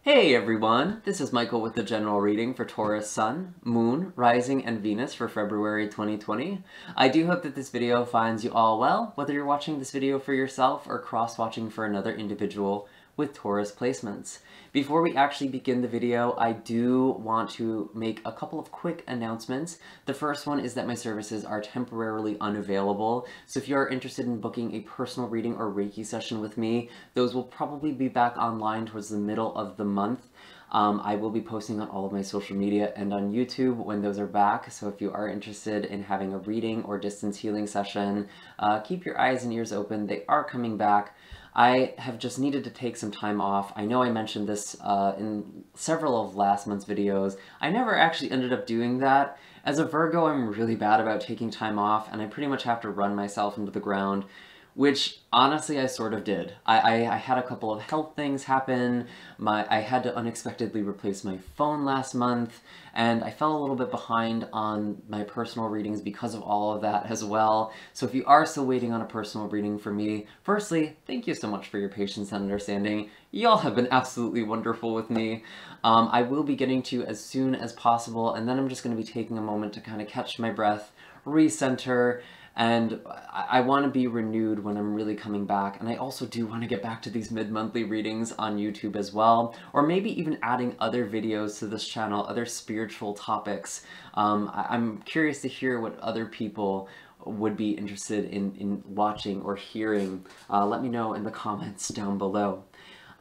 Hey everyone, this is Michael with the general reading for Taurus Sun, Moon, Rising, and Venus for February 2020. I do hope that this video finds you all well, whether you're watching this video for yourself or cross-watching for another individual with Taurus placements. Before we actually begin the video, I do want to make a couple of quick announcements. The first one is that my services are temporarily unavailable, so if you are interested in booking a personal reading or Reiki session with me, those will probably be back online towards the middle of the month. I will be posting on all of my social media and on YouTube when those are back, so if you are interested in having a reading or distance healing session, keep your eyes and ears open. They are coming back. I have just needed to take some time off. I know I mentioned this in several of last month's videos. I never actually ended up doing that. As a Virgo, I'm really bad about taking time off, and I pretty much have to run myself into the ground, which honestly I sort of did. I had a couple of health things happen. I had to unexpectedly replace my phone last month, and I fell a little bit behind on my personal readings because of all of that as well. So if you are still waiting on a personal reading from me, firstly, thank you so much for your patience and understanding. Y'all have been absolutely wonderful with me. I will be getting to you as soon as possible, and then I'm just going to be taking a moment to kind of catch my breath, recenter, and I want to be renewed when I'm really coming back, and I also do want to get back to these mid-monthly readings on YouTube as well, or maybe even adding other videos to this channel, other spiritual topics. I'm curious to hear what other people would be interested in watching or hearing. Let me know in the comments down below.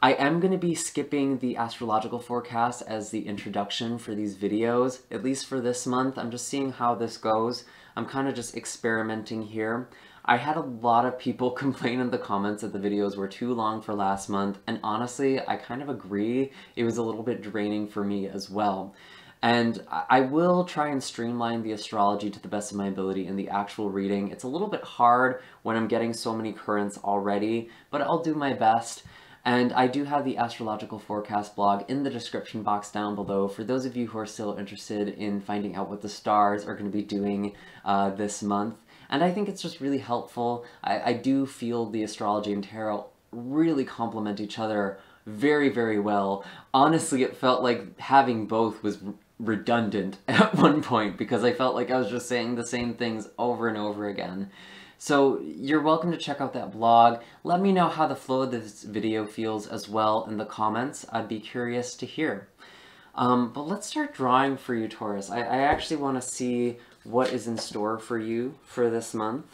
I am going to be skipping the astrological forecast as the introduction for these videos, at least for this month. I'm just seeing how this goes. I'm kind of just experimenting here. I had a lot of people complain in the comments that the videos were too long for last month, and honestly, I kind of agree. It was a little bit draining for me as well. And I will try and streamline the astrology to the best of my ability in the actual reading. It's a little bit hard when I'm getting so many currents already, but I'll do my best. And I do have the astrological forecast blog in the description box down below for those of you who are still interested in finding out what the stars are going to be doing this month. And I think it's just really helpful. I do feel the astrology and tarot really complement each other very, very well. Honestly, it felt like having both was redundant at one point because I felt like I was just saying the same things over and over again. So you're welcome to check out that blog. Let me know how the flow of this video feels as well in the comments. I'd be curious to hear. But let's start drawing for you, Taurus. I actually want to see what is in store for you for this month.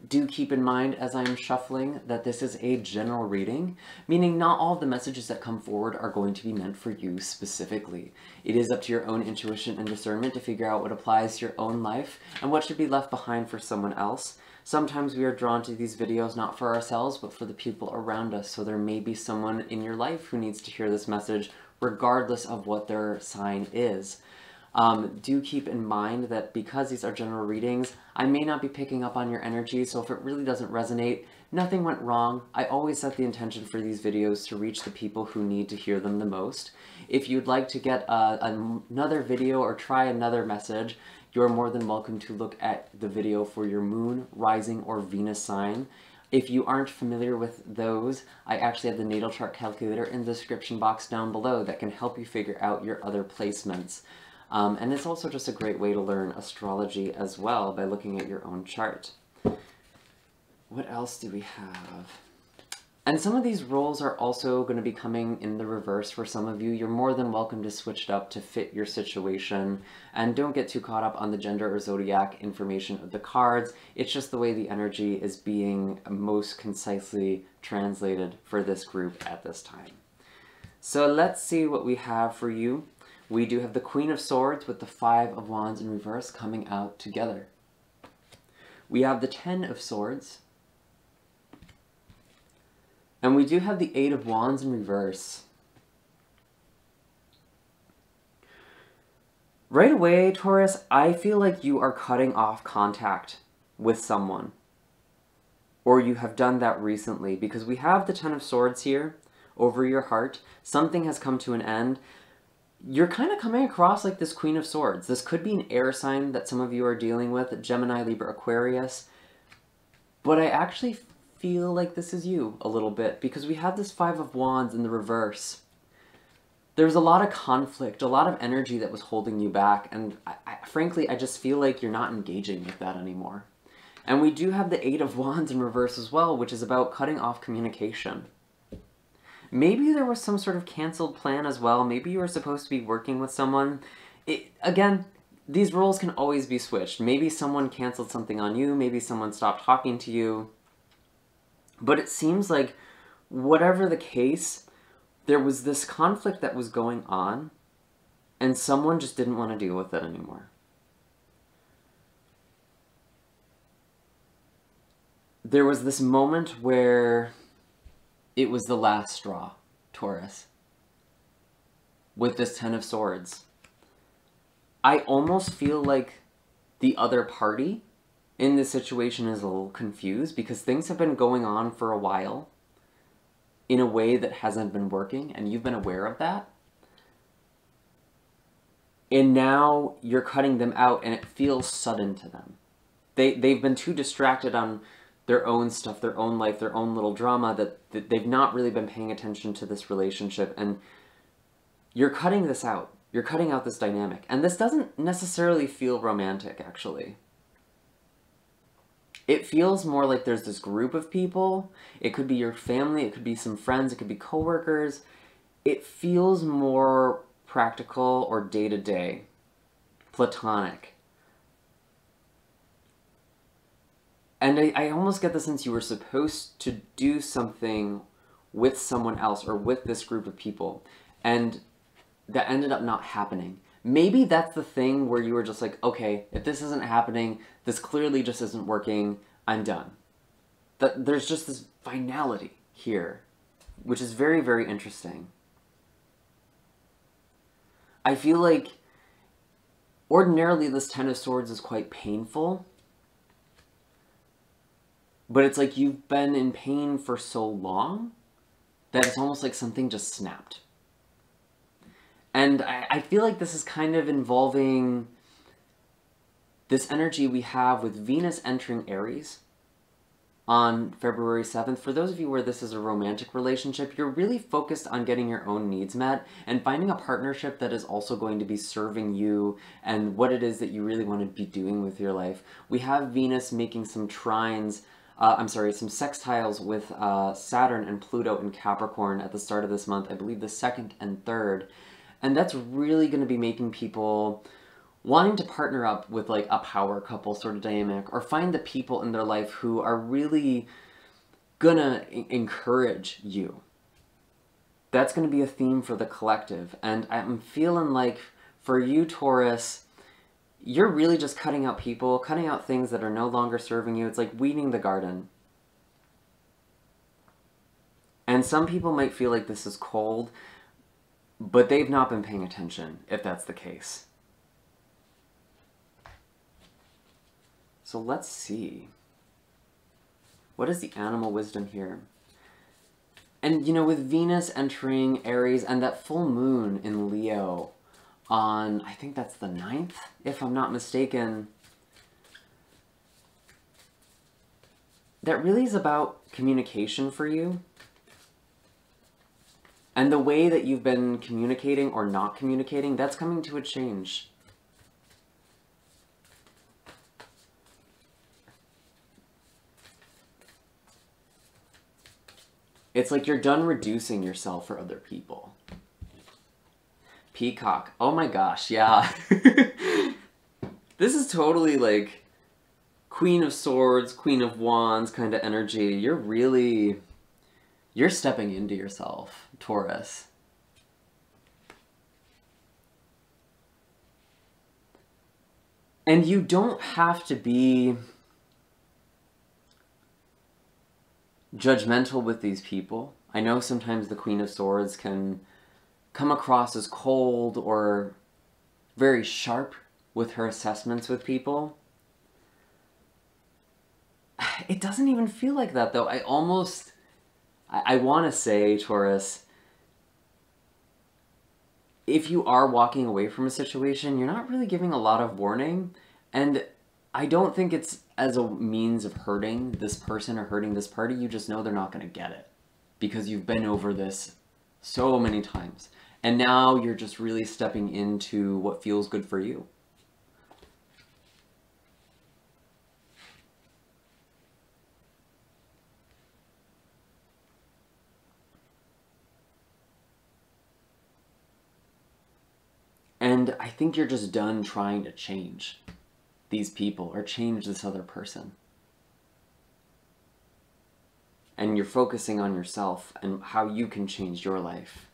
Do keep in mind as I'm shuffling that this is a general reading, meaning not all of the messages that come forward are going to be meant for you specifically. It is up to your own intuition and discernment to figure out what applies to your own life and what should be left behind for someone else. Sometimes we are drawn to these videos not for ourselves, but for the people around us, so there may be someone in your life who needs to hear this message, regardless of what their sign is. Do keep in mind that because these are general readings, I may not be picking up on your energy, so if it really doesn't resonate, nothing went wrong. I always set the intention for these videos to reach the people who need to hear them the most. If you'd like to get another video or try another message, you're more than welcome to look at the video for your moon, rising, or Venus sign. If you aren't familiar with those, I actually have the natal chart calculator in the description box down below that can help you figure out your other placements. And it's also just a great way to learn astrology as well by looking at your own chart. What else do we have? And some of these roles are also going to be coming in the reverse for some of you. You're more than welcome to switch it up to fit your situation. And don't get too caught up on the gender or zodiac information of the cards. It's just the way the energy is being most concisely translated for this group at this time. So let's see what we have for you. We do have the Queen of Swords with the Five of Wands in reverse coming out together. We have the Ten of Swords. And we do have the Eight of Wands in reverse. Right away, Taurus, I feel like you are cutting off contact with someone. Or you have done that recently, because we have the Ten of Swords here over your heart. Something has come to an end. You're kind of coming across like this Queen of Swords. This could be an air sign that some of you are dealing with, Gemini, Libra, Aquarius. But I actually feel like this is you a little bit, because we have this Five of Wands in the reverse. there was a lot of conflict, a lot of energy that was holding you back, and frankly, I just feel like you're not engaging with that anymore. And we do have the Eight of Wands in reverse as well, which is about cutting off communication. Maybe there was some sort of canceled plan as well. Maybe you were supposed to be working with someone. Again, these roles can always be switched. Maybe someone canceled something on you. Maybe someone stopped talking to you. But it seems like, whatever the case, there was this conflict that was going on, and someone just didn't want to deal with it anymore. There was this moment where it was the last straw, Taurus, with this Ten of Swords. I almost feel like the other party in this situation is a little confused because things have been going on for a while in a way that hasn't been working, and you've been aware of that. And now you're cutting them out, and it feels sudden to them. They've been too distracted on their own stuff, their own life, their own little drama, that they've not really been paying attention to this relationship, and you're cutting this out. You're cutting out this dynamic. And this doesn't necessarily feel romantic, actually. It feels more like there's this group of people. It could be your family, it could be some friends, it could be coworkers. It feels more practical or day-to-day, platonic. And I almost get the sense you were supposed to do something with someone else or with this group of people, and that ended up not happening. Maybe that's the thing where you were just like, okay, if this isn't happening, this clearly just isn't working, I'm done. There's just this finality here, which is very, very interesting. I feel like ordinarily this Ten of Swords is quite painful, but it's like you've been in pain for so long that it's almost like something just snapped. And I feel like this is kind of involving this energy we have with Venus entering Aries on February 7th. For those of you where this is a romantic relationship, you're really focused on getting your own needs met and finding a partnership that is also going to be serving you and what it is that you really want to be doing with your life. We have Venus making some trines, some sextiles with Saturn and Pluto in Capricorn at the start of this month, I believe the 2nd and 3rd. And that's really going to be making people wanting to partner up with like a power couple sort of dynamic, or find the people in their life who are really gonna encourage you. That's going to be a theme for the collective. And I'm feeling like for you, Taurus, you're really just cutting out people, cutting out things that are no longer serving you. It's like weeding the garden. And some people might feel like this is cold, but they've not been paying attention, if that's the case. So let's see. What is the animal wisdom here? And, you know, with Venus entering Aries and that full moon in Leo on, I think that's the 9th, if I'm not mistaken, that really is about communication for you. And the way that you've been communicating or not communicating, that's coming to a change. It's like you're done reducing yourself for other people. Peacock. Oh my gosh, yeah. This is totally like Queen of Swords, Queen of Wands kind of energy. You're stepping into yourself, Taurus. And you don't have to be judgmental with these people. I know sometimes the Queen of Swords can come across as cold or very sharp with her assessments with people. It doesn't even feel like that, though. I want to say, Taurus, if you are walking away from a situation, you're not really giving a lot of warning, and I don't think it's as a means of hurting this person or hurting this party. You just know they're not going to get it because you've been over this so many times. And now you're just really stepping into what feels good for you. And I think you're just done trying to change these people or change this other person. And you're focusing on yourself and how you can change your life.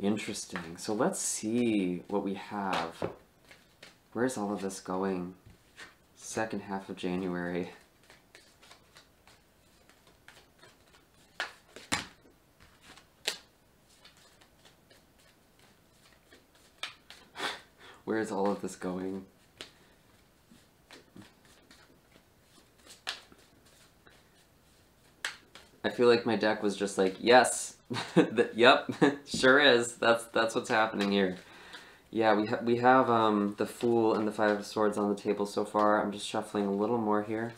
Interesting. So let's see what we have. Where's all of this going? Second half of January. Where is all of this going? I feel like my deck was just like, yes, yep, sure is. That's what's happening here. Yeah, we have the Fool and the Five of Swords on the table so far. I'm just shuffling a little more here.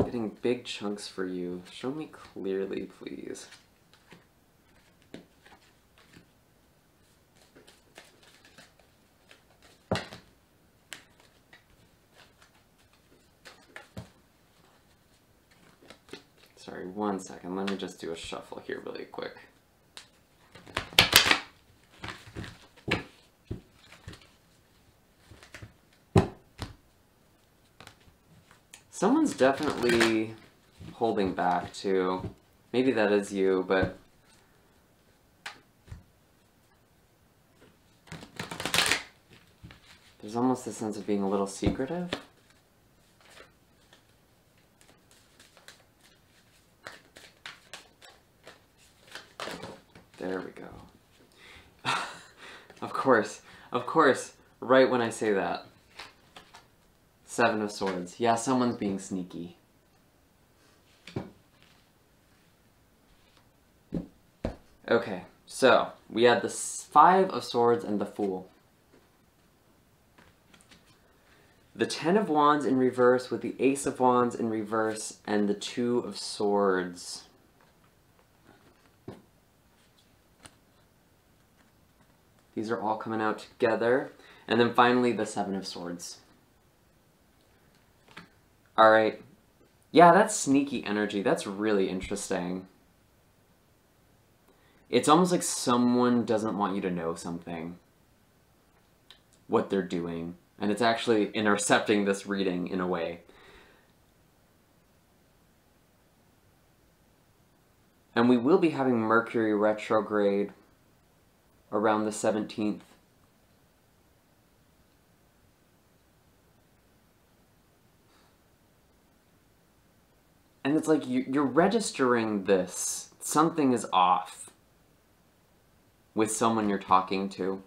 Getting big chunks for you. Show me clearly, please. Sorry, 1 second. Let me just do a shuffle here really quick. Someone's definitely holding back too. Maybe that is you, but there's almost a sense of being a little secretive. There we go. Of course, right when I say that. Seven of Swords. Yeah, someone's being sneaky. Okay, so we had the Five of Swords and the Fool. The Ten of Wands in reverse with the Ace of Wands in reverse and the Two of Swords. These are all coming out together. And then finally the Seven of Swords. Alright. Yeah, that's sneaky energy. That's really interesting. It's almost like someone doesn't want you to know something. What they're doing. And it's actually intercepting this reading in a way. And we will be having Mercury retrograde around the 17th. And it's like you're registering this. Something is off with someone you're talking to.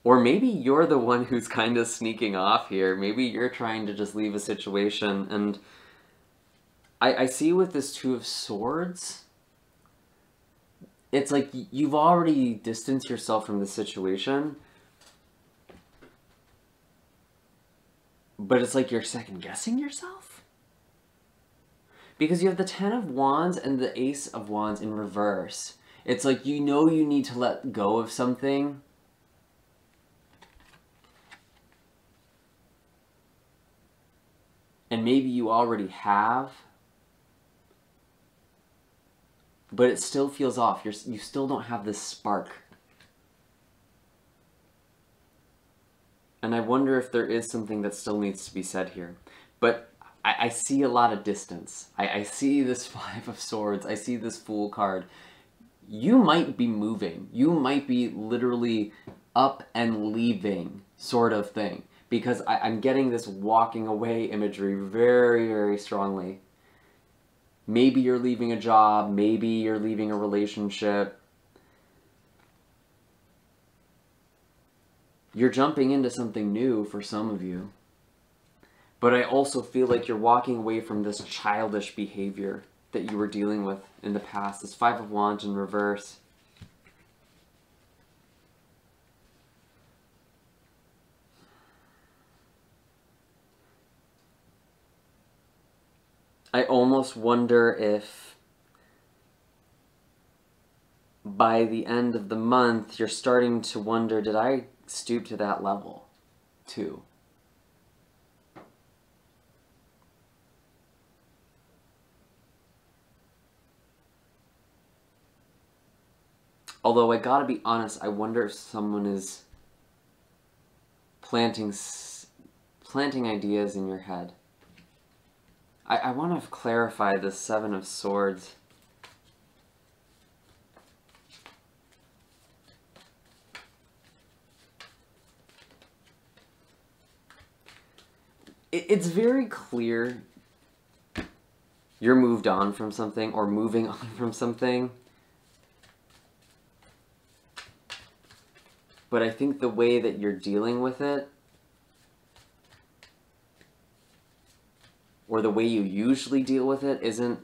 Or maybe you're the one who's kind of sneaking off here. Maybe you're trying to just leave a situation. And I see with this Two of Swords, it's like you've already distanced yourself from the situation. But it's like you're second-guessing yourself? Because you have the Ten of Wands and the Ace of Wands in reverse. It's like you know you need to let go of something. And maybe you already have. But it still feels off. You still don't have this spark. And I wonder if there is something that still needs to be said here. But I see a lot of distance. I see this Five of Swords. I see this Fool card. You might be moving. You might be literally up and leaving sort of thing. Because I'm getting this walking away imagery very, very strongly. Maybe you're leaving a job. Maybe you're leaving a relationship. You're jumping into something new for some of you. But I also feel like you're walking away from this childish behavior that you were dealing with in the past. This Five of Wands in reverse. I almost wonder if by the end of the month, you're starting to wonder, did I stoop to that level too? Although I gotta be honest, I wonder if someone is planting ideas in your head. I want to clarify the Seven of Swords. It's very clear you're moved on from something or moving on from something. But I think the way that you're dealing with it, or the way you usually deal with it, isn't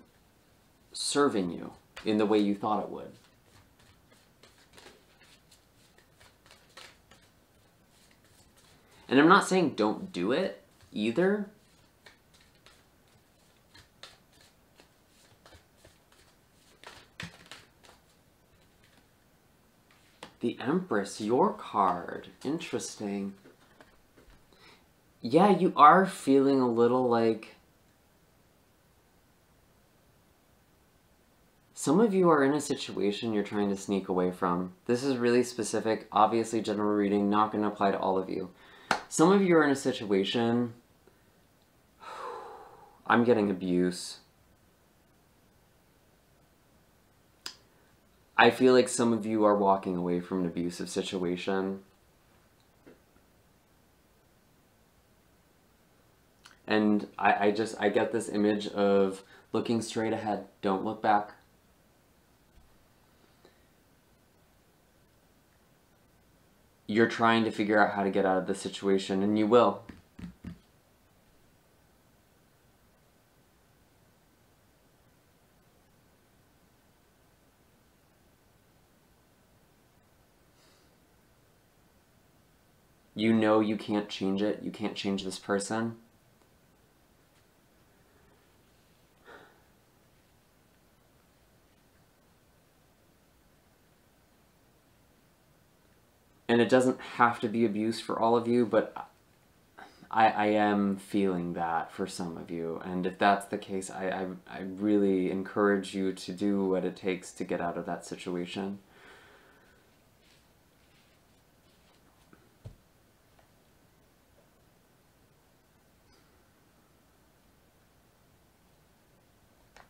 serving you in the way you thought it would. And I'm not saying don't do it either. The Empress, your card. Interesting. Yeah, you are feeling a little like... Some of you are in a situation you're trying to sneak away from. This is really specific, obviously general reading, not going to apply to all of you. Some of you are in a situation... I'm getting abuse. I feel like some of you are walking away from an abusive situation. And I get this image of looking straight ahead. Don't look back. You're trying to figure out how to get out of the situation, and you will. You know you can't change it. You can't change this person. And it doesn't have to be abuse for all of you, but I am feeling that for some of you. And if that's the case, I really encourage you to do what it takes to get out of that situation.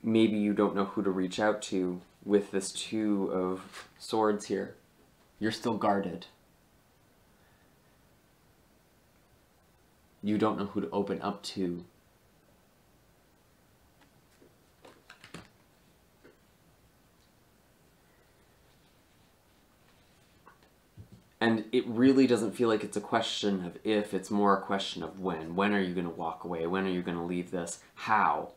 Maybe you don't know who to reach out to with this Two of Swords here. You're still guarded. You don't know who to open up to. And it really doesn't feel like it's a question of if, it's more a question of when. When are you going to walk away? When are you going to leave this? How?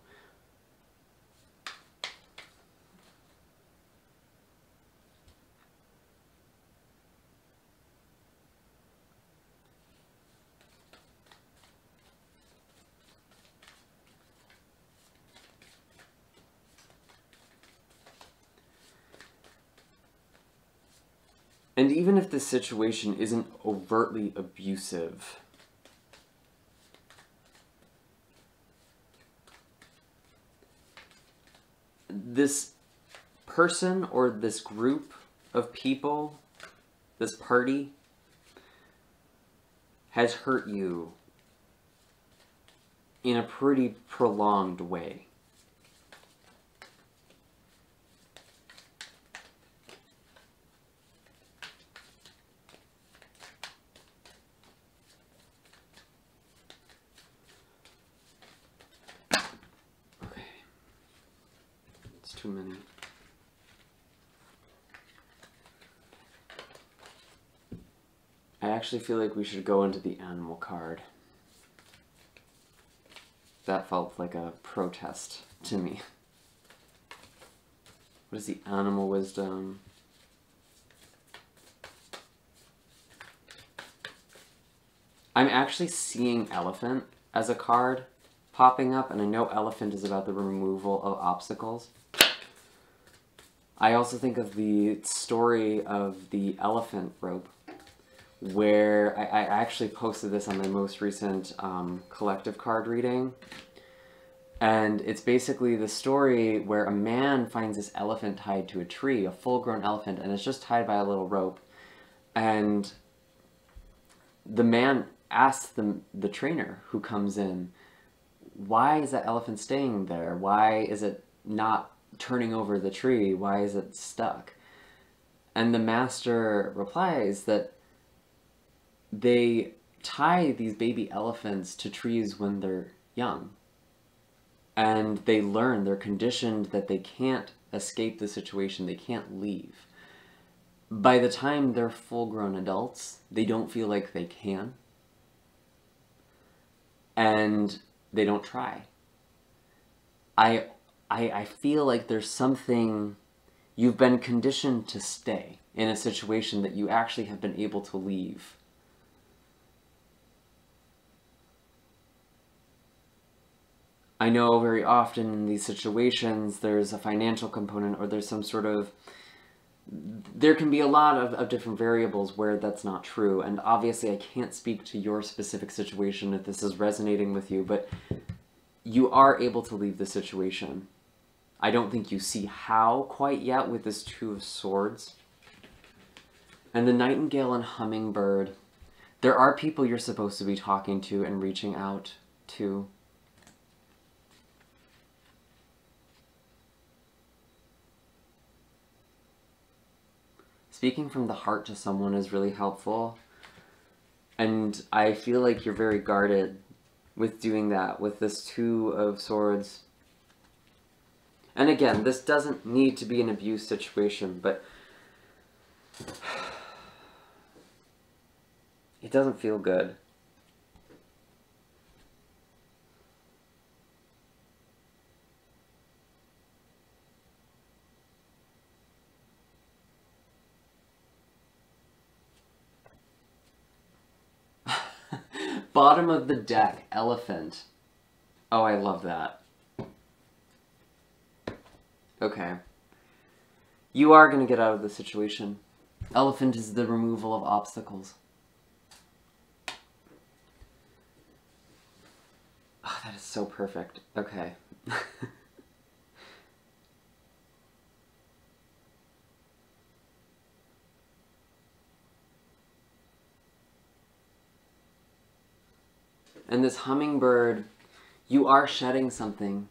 And even if this situation isn't overtly abusive, this person or this group of people, this party, has hurt you in a pretty prolonged way. Okay. It's too many. I actually feel like we should go into the animal card. That felt like a protest to me. What is the animal wisdom? I'm actually seeing elephant as a card popping up, and I know elephant is about the removal of obstacles. I also think of the story of the elephant rope, where I actually posted this on my most recent collective card reading. And it's basically the story where a man finds this elephant tied to a tree, a full-grown elephant, and it's just tied by a little rope. And the man asks the trainer who comes in, why is that elephant staying there? Why is it not turning over the tree? Why is it stuck? And the master replies that they tie these baby elephants to trees when they're young. And they learn, they're conditioned that they can't escape the situation, they can't leave. By the time they're full-grown adults, they don't feel like they can. And they don't try. I feel like there's something, you've been conditioned to stay in a situation that you actually have been able to leave. I know very often in these situations there's a financial component, or there's some sort of, there can be a lot of different variables where that's not true, and obviously I can't speak to your specific situation if this is resonating with you, but you are able to leave the situation. I don't think you see how quite yet with this Two of Swords. And the Nightingale and Hummingbird, there are people you're supposed to be talking to and reaching out to. Speaking from the heart to someone is really helpful, and I feel like you're very guarded with doing that, with this Two of Swords. And again, this doesn't need to be an abuse situation, but it doesn't feel good. Bottom of the deck, elephant. Oh, I love that. Okay. You are going to get out of the situation. Elephant is the removal of obstacles. Oh, that is so perfect. Okay. And this hummingbird, you are shedding something.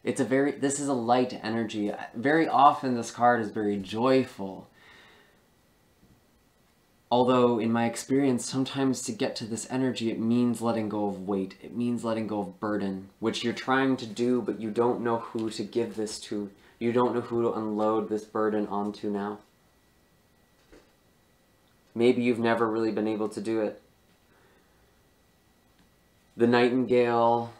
It's a this is a light energy. Very often this card is very joyful. Although, in my experience, sometimes to get to this energy, it means letting go of weight. It means letting go of burden, which you're trying to do, but you don't know who to give this to. You don't know who to unload this burden onto now. Maybe you've never really been able to do it. The Nightingale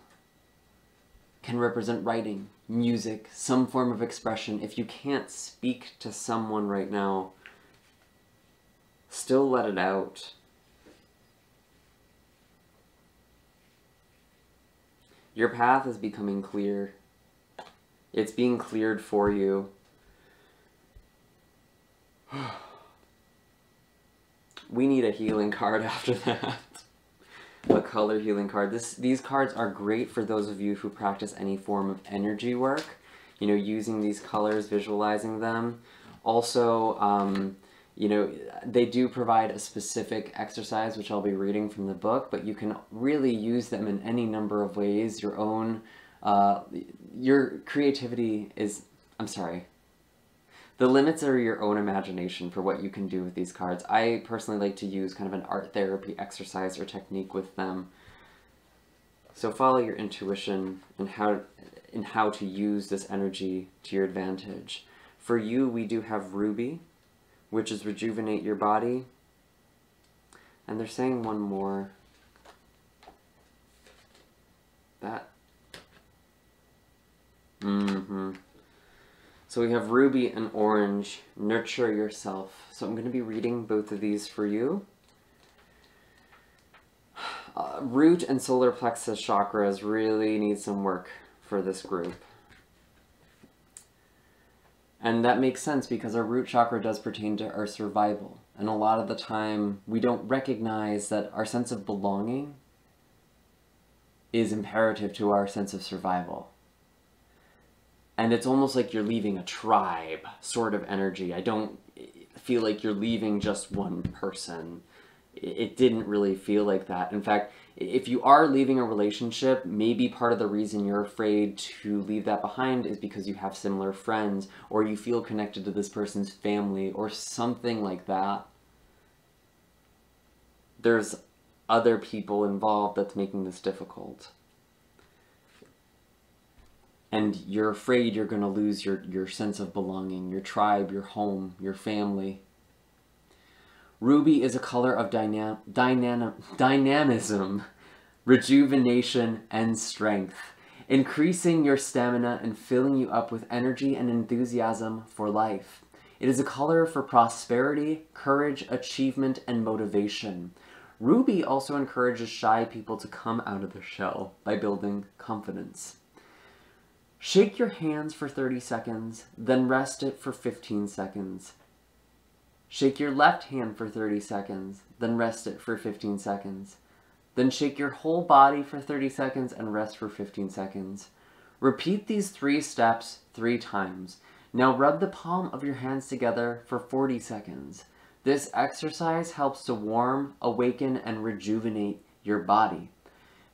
can represent writing, music, some form of expression. If you can't speak to someone right now, still let it out. Your path is becoming clear. It's being cleared for you. We need a healing card after that. A color healing card. These cards are great for those of you who practice any form of energy work. You know, using these colors, visualizing them. Also, You know, they do provide a specific exercise, which I'll be reading from the book, but you can really use them in any number of ways. Your own, your creativity is, I'm sorry, the limits are your own imagination for what you can do with these cards. I personally like to use kind of an art therapy exercise or technique with them. So follow your intuition and how to use this energy to your advantage. For you, we do have Ruby, which is rejuvenate your body. And they're saying one more. That. So we have Ruby and Orange, nurture yourself. So I'm going to be reading both of these for you. Root and solar plexus chakras really need some work for this group. And that makes sense because our root chakra does pertain to our survival. And a lot of the time, we don't recognize that our sense of belonging is imperative to our sense of survival. And it's almost like you're leaving a tribe sort of energy. I don't feel like you're leaving just one person. It didn't really feel like that. In fact, if you are leaving a relationship, maybe part of the reason you're afraid to leave that behind is because you have similar friends, or you feel connected to this person's family, or something like that. There's other people involved that's making this difficult. And you're afraid you're going to lose your sense of belonging, your tribe, your home, your family. Ruby is a color of dynamism, rejuvenation, and strength, increasing your stamina and filling you up with energy and enthusiasm for life. It is a color for prosperity, courage, achievement, and motivation. Ruby also encourages shy people to come out of their shell by building confidence. Shake your hands for 30 seconds, then rest it for 15 seconds. Shake your left hand for 30 seconds, then rest it for 15 seconds. Then shake your whole body for 30 seconds and rest for 15 seconds. Repeat these 3 steps 3 times. Now rub the palm of your hands together for 40 seconds. This exercise helps to warm, awaken, and rejuvenate your body.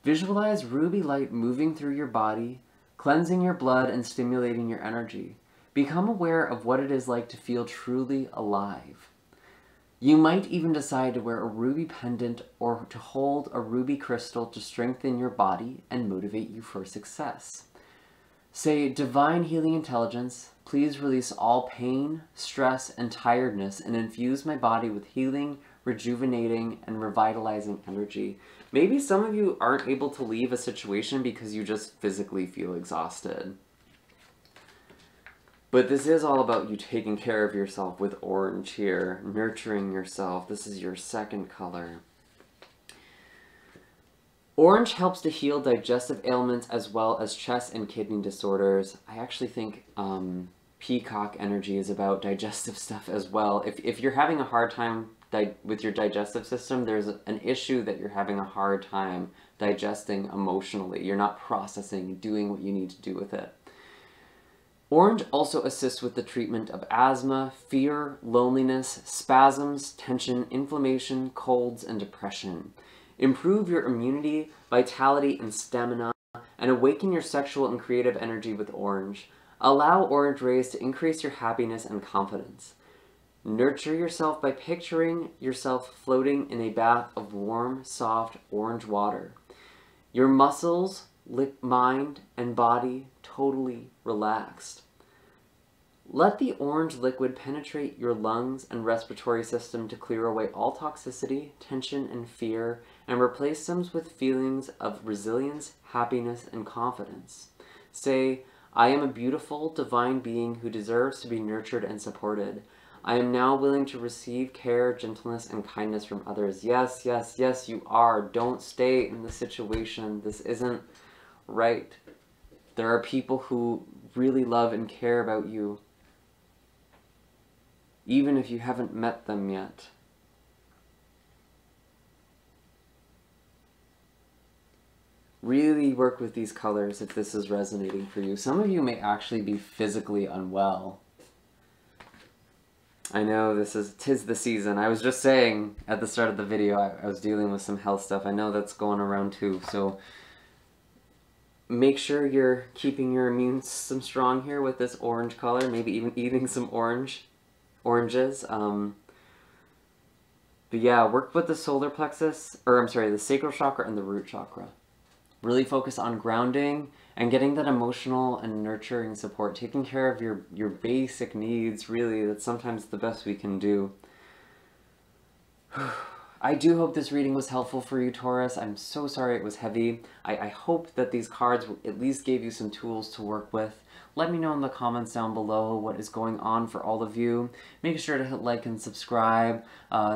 Visualize ruby light moving through your body, cleansing your blood and stimulating your energy. Become aware of what it is like to feel truly alive. You might even decide to wear a ruby pendant or to hold a ruby crystal to strengthen your body and motivate you for success. Say, Divine Healing Intelligence, please release all pain, stress, and tiredness and infuse my body with healing, rejuvenating, and revitalizing energy. Maybe some of you aren't able to leave a situation because you just physically feel exhausted. But this is all about you taking care of yourself with orange here, nurturing yourself. This is your second color. Orange helps to heal digestive ailments as well as chest and kidney disorders. I actually think peacock energy is about digestive stuff as well. If you're having a hard time with your digestive system, there's an issue that you're having a hard time digesting emotionally. You're not processing, doing what you need to do with it. Orange also assists with the treatment of asthma, fear, loneliness, spasms, tension, inflammation, colds, and depression. Improve your immunity, vitality, and stamina, and awaken your sexual and creative energy with orange. Allow orange rays to increase your happiness and confidence. Nurture yourself by picturing yourself floating in a bath of warm, soft orange water. Your muscles, mind, and body totally relaxed. Let the orange liquid penetrate your lungs and respiratory system to clear away all toxicity, tension, and fear, and replace them with feelings of resilience, happiness, and confidence. Say, I am a beautiful, divine being who deserves to be nurtured and supported. I am now willing to receive care, gentleness, and kindness from others. Yes, yes, yes, you are. Don't stay in the situation. This isn't right. There are people who really love and care about you, even if you haven't met them yet. Really work with these colors if this is resonating for you. Some of you may actually be physically unwell. I know tis the season. I was just saying at the start of the video, I was dealing with some health stuff. I know that's going around too, so make sure you're keeping your immune system strong here with this orange color, maybe even eating some oranges. But yeah, work with the solar plexus, or I'm sorry, the sacral chakra and the root chakra. Really focus on grounding and getting that emotional and nurturing support, taking care of your basic needs, really. That's sometimes the best we can do. I do hope this reading was helpful for you, Taurus. I'm so sorry it was heavy. I hope that these cards at least gave you some tools to work with. Let me know in the comments down below what is going on for all of you. Make sure to hit like and subscribe.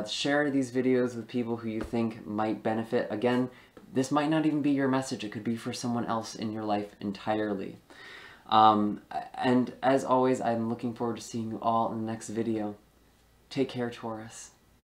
Share these videos with people who you think might benefit. Again, this might not even be your message. It could be for someone else in your life entirely. And as always, I'm looking forward to seeing you all in the next video. Take care, Taurus.